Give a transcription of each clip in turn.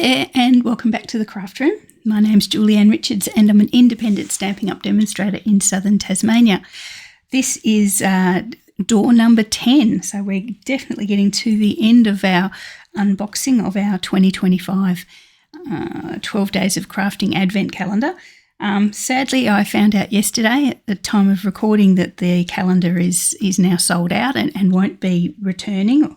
there and welcome back to the craft room. My name's Julianne Richards and I'm an independent Stampin' Up! Demonstrator in southern Tasmania. This is door number 10, so we're definitely getting to the end of our unboxing of our 2025 12 Days of Crafting Advent Calendar. Sadly, I found out yesterday at the time of recording that the calendar is now sold out and won't be returning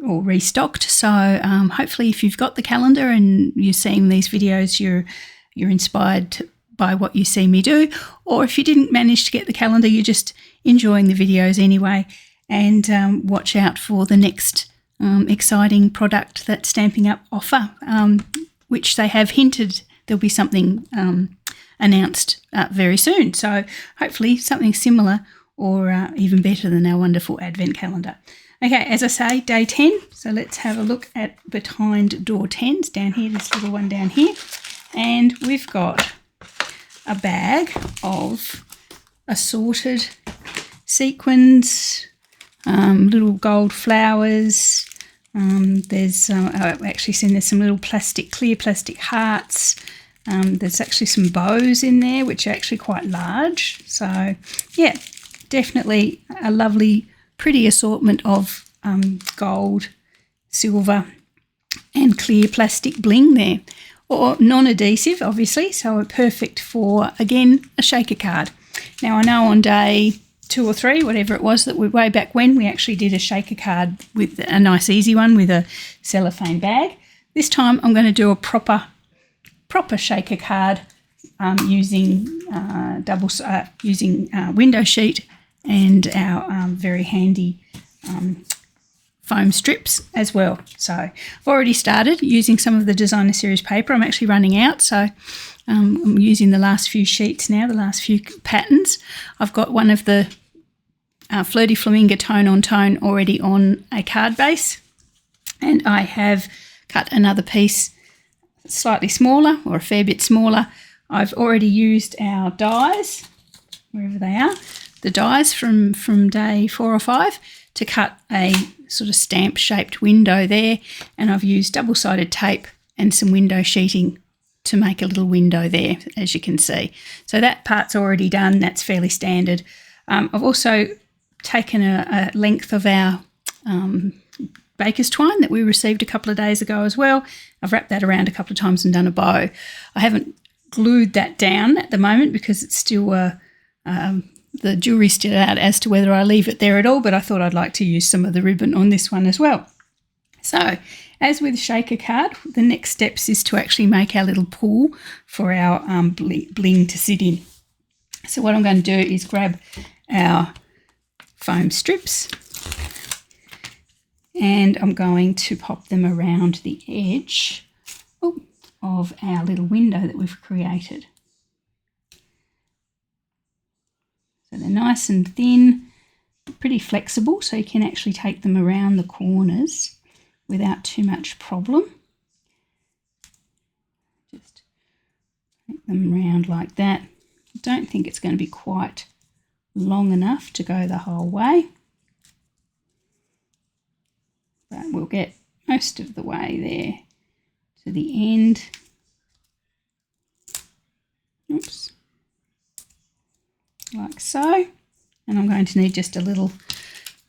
or restocked. So hopefully if you've got the calendar and you're seeing these videos, you're inspired by what you see me do. Or if you didn't manage to get the calendar, you're just enjoying the videos anyway. And watch out for the next exciting product that Stampin' Up! Offer, which they have hinted there'll be something announced very soon. So hopefully something similar or even better than our wonderful Advent calendar. Okay, as I say, day 10. So let's have a look at behind door 10s down here, this little one down here. And we've got a bag of assorted sequins, little gold flowers. There's I've actually seen there's some little clear plastic hearts. There's actually some bows in there, which are actually quite large. So, yeah, definitely a lovely, pretty assortment of gold, silver and clear plastic bling there. Or non-adhesive, obviously, so perfect for, again, a shaker card. Now, I know on day 2 or 3, whatever it was, that way back when, we actually did a shaker card with a nice easy one with a cellophane bag. This time I'm going to do a proper shaker card using window sheet and our very handy foam strips as well. So I've already started using some of the Designer Series paper. I'm actually running out, so I'm using the last few sheets now, the last few patterns. I've got one of the Flirty Flamingo Tone on Tone already on a card base, and I have cut another piece slightly smaller or a fair bit smaller. I've already used our dies, wherever they are, the dies from day 4 or 5 to cut a sort of stamp shaped window there, and I've used double-sided tape and some window sheeting to make a little window there, as you can see. So that part's already done. That's fairly standard. I've also taken a length of our baker's twine that we received a couple of days ago as well. I've wrapped that around a couple of times and done a bow. I haven't glued that down at the moment because it's still the jury's still out as to whether I leave it there at all, but I thought I'd like to use some of the ribbon on this one as well. So, as with shaker card, the next steps is to actually make our little pool for our bling to sit in. So what I'm going to do is grab our foam strips and I'm going to pop them around the edge of our little window that we've created. So they're nice and thin, pretty flexible, so you can actually take them around the corners without too much problem. Just make them round like that. I don't think it's going to be quite long enough to go the whole way, but we'll get most of the way there to the end. Oops. Like so, and I'm going to need just a little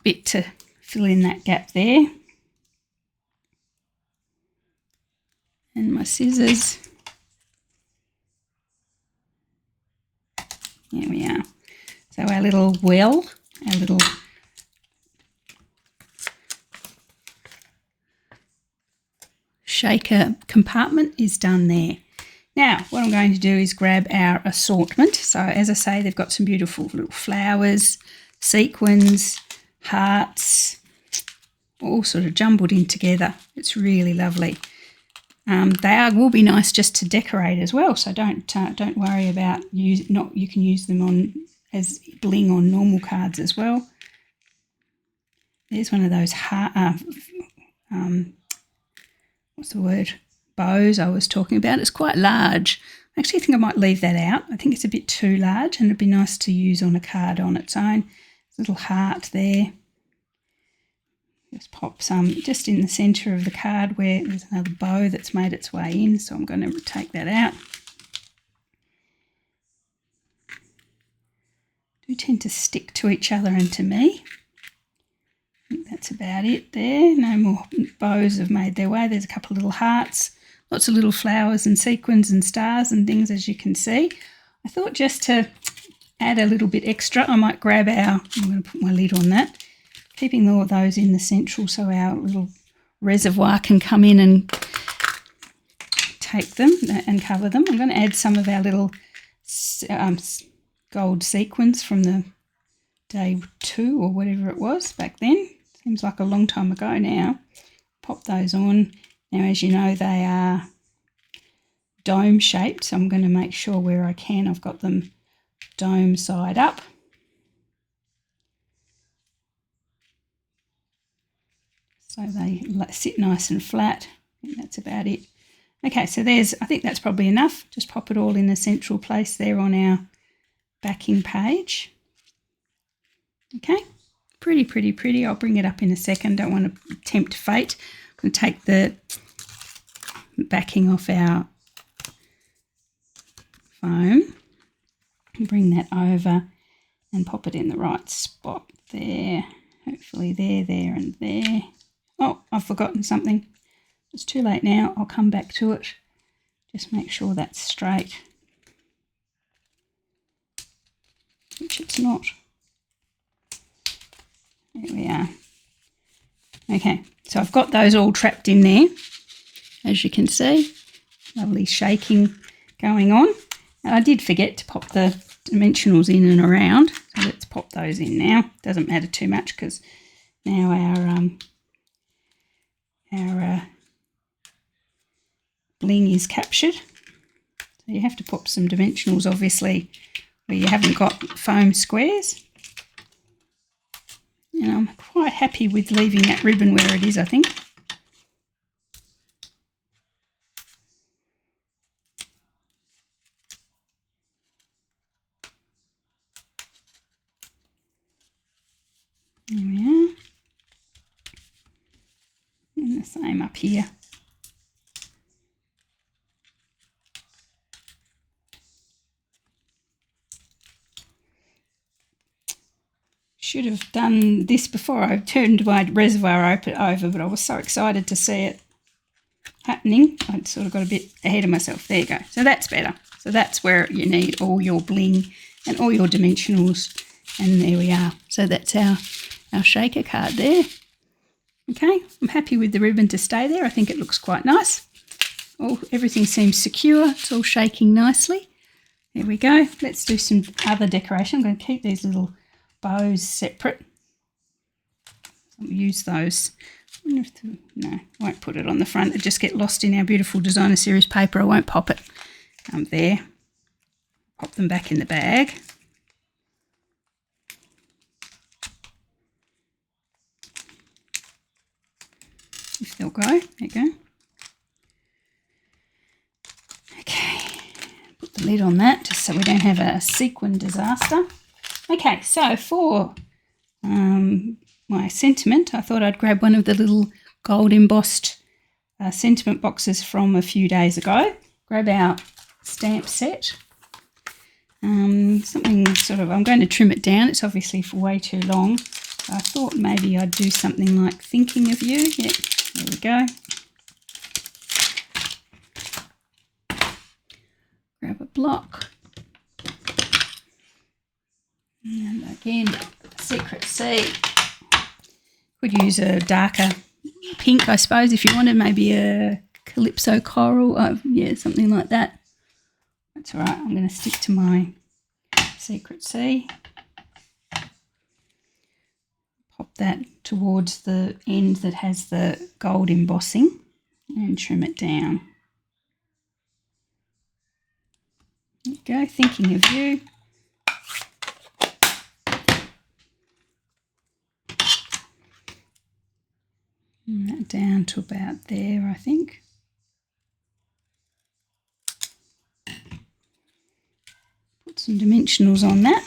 bit to fill in that gap there, and my scissors. There we are. So our little well, our little shaker compartment is done there. Now, what I'm going to do is grab our assortment. So, as I say, they've got some beautiful little flowers, sequins, hearts, all sort of jumbled in together. It's really lovely. Will be nice just to decorate as well. So don't worry about you can use them on as bling on normal cards as well. There's one of those bows I was talking about. It's quite large. I actually think I might leave that out. I think it's a bit too large and it'd be nice to use on a card on its own. Little heart there. Just pop some just in the centre of the card where there's another bow that's made its way in, so I'm going to take that out. Do tend to stick to each other and to me. I think that's about it there. No more bows have made their way. There's a couple of little hearts, lots of little flowers and sequins and stars and things, as you can see. I thought just to add a little bit extra, I might grab I'm going to put my lid on that, keeping all of those in the central so our little reservoir can come in and take them and cover them. I'm going to add some of our little gold sequins from the day 2 or whatever it was back then. Seems like a long time ago now. Pop those on. Now, as you know, they are dome shaped, so I'm going to make sure where I can I've got them dome side up. So they sit nice and flat. I think that's about it. Okay, so I think that's probably enough. Just pop it all in the central place there on our backing page. Okay, pretty, pretty, pretty. I'll bring it up in a second. Don't want to tempt fate. I'm going to take the backing off our foam and bring that over and pop it in the right spot there. Hopefully there and there. Oh, I've forgotten something. It's too late now. I'll come back to it. Just make sure that's straight, which it's not. There we are. Okay, so I've got those all trapped in there, as you can see. Lovely shaking going on. And I did forget to pop the dimensionals in and around, so let's pop those in now. Doesn't matter too much because now our bling is captured. So you have to pop some dimensionals, obviously, where you haven't got foam squares. And I'm quite happy with leaving that ribbon where it is, I think. There we are. And the same up here. Should have done this before I turned my reservoir over, but I was so excited to see it happening. I'd sort of got a bit ahead of myself. There you go. So that's better. So that's where you need all your bling and all your dimensionals. And there we are. So that's our shaker card there. Okay, I'm happy with the ribbon to stay there. I think it looks quite nice. Everything seems secure. It's all shaking nicely. There we go. Let's do some other decoration. I'm going to keep these little bows separate. I'll use those. No, I won't put it on the front. It'll just get lost in our beautiful designer series paper. I won't pop it there. Pop them back in the bag. If they'll go. There you go. Okay, put the lid on that just so we don't have a sequin disaster. Okay, so for my sentiment, I thought I'd grab one of the little gold embossed sentiment boxes from a few days ago. Grab our stamp set. Something sort of, I'm going to trim it down. It's obviously for way too long. So I thought maybe I'd do something like Thinking of You. Yeah, there we go. Grab a block. And again, Secret Sea. Could use a darker pink, I suppose, if you wanted, maybe a Calypso Coral. Yeah, something like that. That's all right. I'm going to stick to my Secret Sea. Pop that towards the end that has the gold embossing and trim it down. There you go, Thinking of You. And that down to about there, I think. Put some dimensionals on that.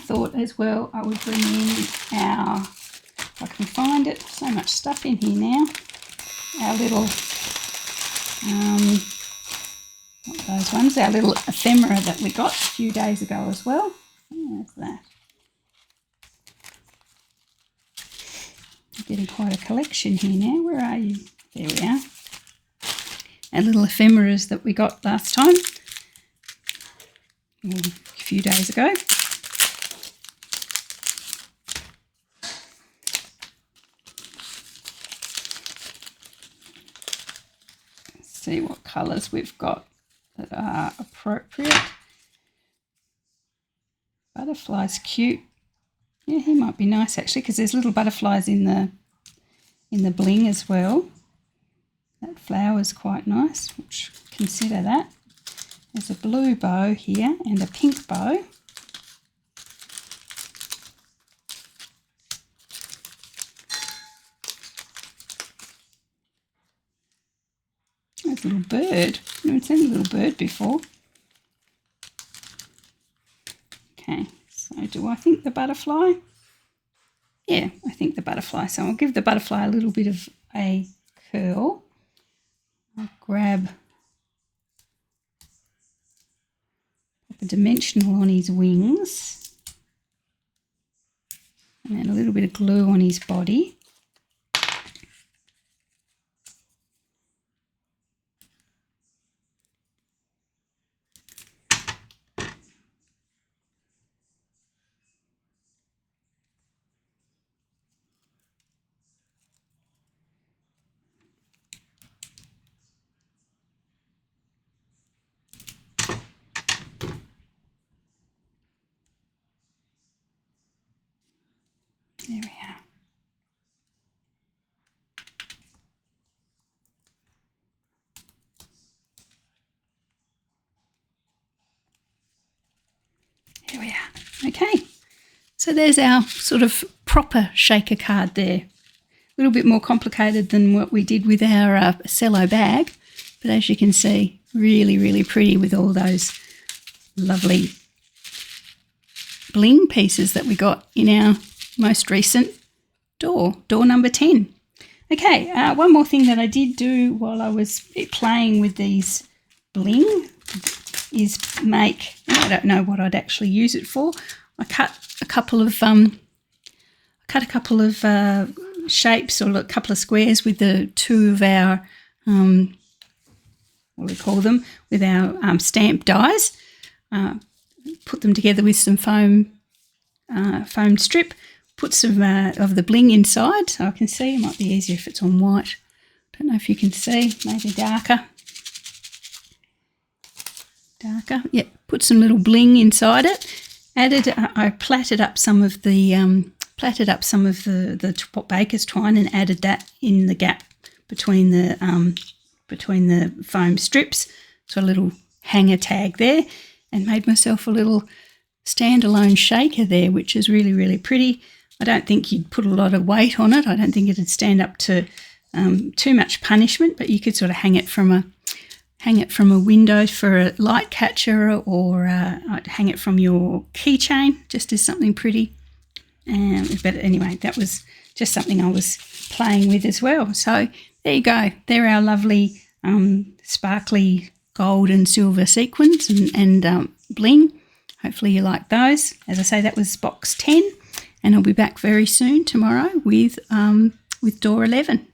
thought as well I would bring in our, if I can find it, so much stuff in here now, our little, not those ones, our little ephemera that we got a few days ago as well. There's that. I'm getting quite a collection here now. Where are you? There we are. Our little ephemeras that we got last time, a few days ago. Let's see what colours we've got that are appropriate. Butterfly's cute. Yeah, he might be nice actually, because there's little butterflies in the bling as well. That flower's quite nice, which consider that. There's a blue bow here and a pink bow. There's a little bird. I've never seen a little bird before. Okay, so do I think the butterfly? Yeah, I think the butterfly. So I'll give the butterfly a little bit of a curl. I'll grab the dimensional on his wings and then a little bit of glue on his body. There we are. There we are. Okay, so there's our sort of proper shaker card there. A little bit more complicated than what we did with our cello bag, but as you can see, really, really pretty with all those lovely bling pieces that we got in our most recent door number 10. Okay, one more thing that I did do while I was playing with these bling is make, I don't know what I'd actually use it for. I cut a couple of shapes, or a couple of squares with the two of our what do we call them, with our stamp dies. Put them together with some foam strip. Put some of the bling inside, so I can see. It might be easier if it's on white. Don't know if you can see, maybe darker. Yep, put some little bling inside it. I platted up some of the baker's twine and added that in the gap between the foam strips. So a little hanger tag there, and made myself a little standalone shaker there, which is really, really pretty. I don't think you'd put a lot of weight on it. I don't think it'd stand up to too much punishment, but you could sort of hang it from a window for a light catcher, or I'd hang it from your keychain just as something pretty. But anyway, that was just something I was playing with as well. So there you go. They're our lovely sparkly gold and silver sequins and bling. Hopefully you like those. As I say, that was box 10, and I'll be back very soon tomorrow with door 11.